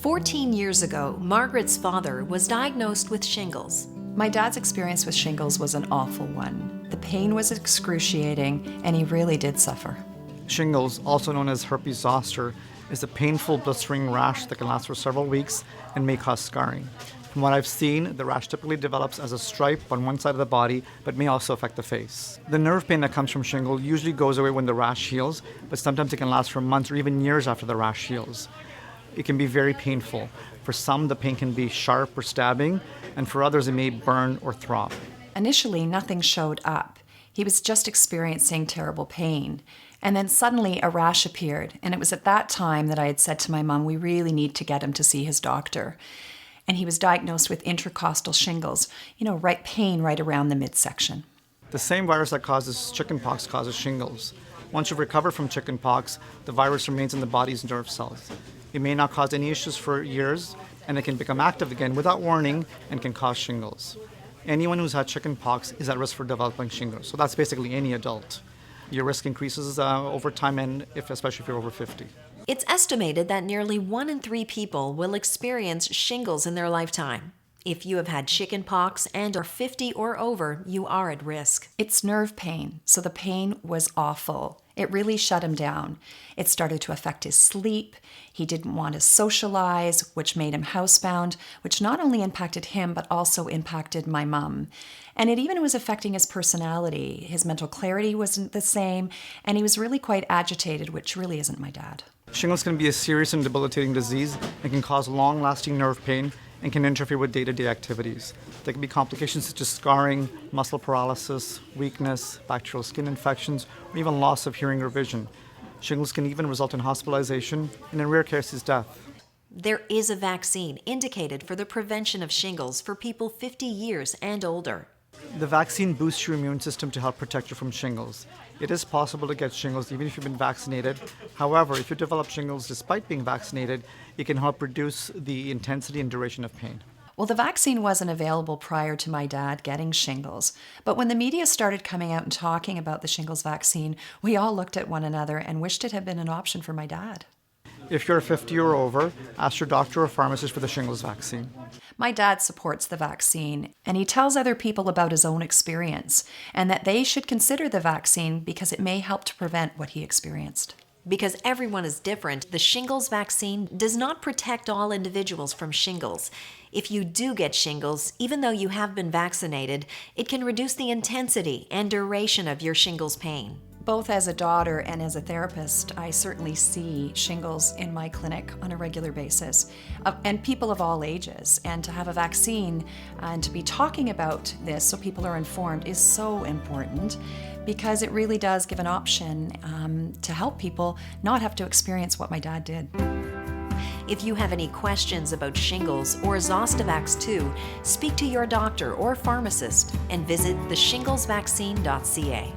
14 years ago, Margaret's father was diagnosed with shingles. My dad's experience with shingles was an awful one. The pain was excruciating, and he really did suffer. Shingles, also known as herpes zoster, is a painful blistering rash that can last for several weeks and may cause scarring. From what I've seen, the rash typically develops as a stripe on one side of the body, but may also affect the face. The nerve pain that comes from shingle usually goes away when the rash heals, but sometimes it can last for months or even years after the rash heals. It can be very painful. For some, the pain can be sharp or stabbing, and for others, it may burn or throb. Initially, nothing showed up. He was just experiencing terrible pain. And then suddenly a rash appeared, and it was at that time that I had said to my mom, we really need to get him to see his doctor. And he was diagnosed with intercostal shingles, pain right around the midsection. The same virus that causes chickenpox causes shingles. Once you've recovered from chickenpox, the virus remains in the body's nerve cells. It may not cause any issues for years, and it can become active again without warning and can cause shingles. Anyone who's had chickenpox is at risk for developing shingles, so that's basically any adult. Your risk increases over time, and especially if you're over 50. It's estimated that nearly 1 in 3 people will experience shingles in their lifetime. If you have had chickenpox and are 50 or over, you are at risk. It's nerve pain, so the pain was awful. It really shut him down. It started to affect his sleep. He didn't want to socialize, which made him housebound, which not only impacted him, but also impacted my mom. And it even was affecting his personality. His mental clarity wasn't the same, and he was really quite agitated, which really isn't my dad. Shingles can be a serious and debilitating disease and can cause long-lasting nerve pain and can interfere with day-to-day activities. There can be complications such as scarring, muscle paralysis, weakness, bacterial skin infections, or even loss of hearing or vision. Shingles can even result in hospitalization and, in rare cases, death. There is a vaccine indicated for the prevention of shingles for people 50 years and older. The vaccine boosts your immune system to help protect you from shingles. It is possible to get shingles even if you've been vaccinated. However, if you develop shingles despite being vaccinated, it can help reduce the intensity and duration of pain. Well, the vaccine wasn't available prior to my dad getting shingles. But when the media started coming out and talking about the shingles vaccine, we all looked at one another and wished it had been an option for my dad. If you're 50 or over, ask your doctor or pharmacist for the shingles vaccine. My dad supports the vaccine, and he tells other people about his own experience and that they should consider the vaccine because it may help to prevent what he experienced. Because everyone is different, the shingles vaccine does not protect all individuals from shingles. If you do get shingles, even though you have been vaccinated, it can reduce the intensity and duration of your shingles pain. Both as a daughter and as a therapist, I certainly see shingles in my clinic on a regular basis, and people of all ages. And to have a vaccine and to be talking about this so people are informed is so important because it really does give an option to help people not have to experience what my dad did. If you have any questions about shingles or Zostavax 2, speak to your doctor or pharmacist and visit theshinglesvaccine.ca.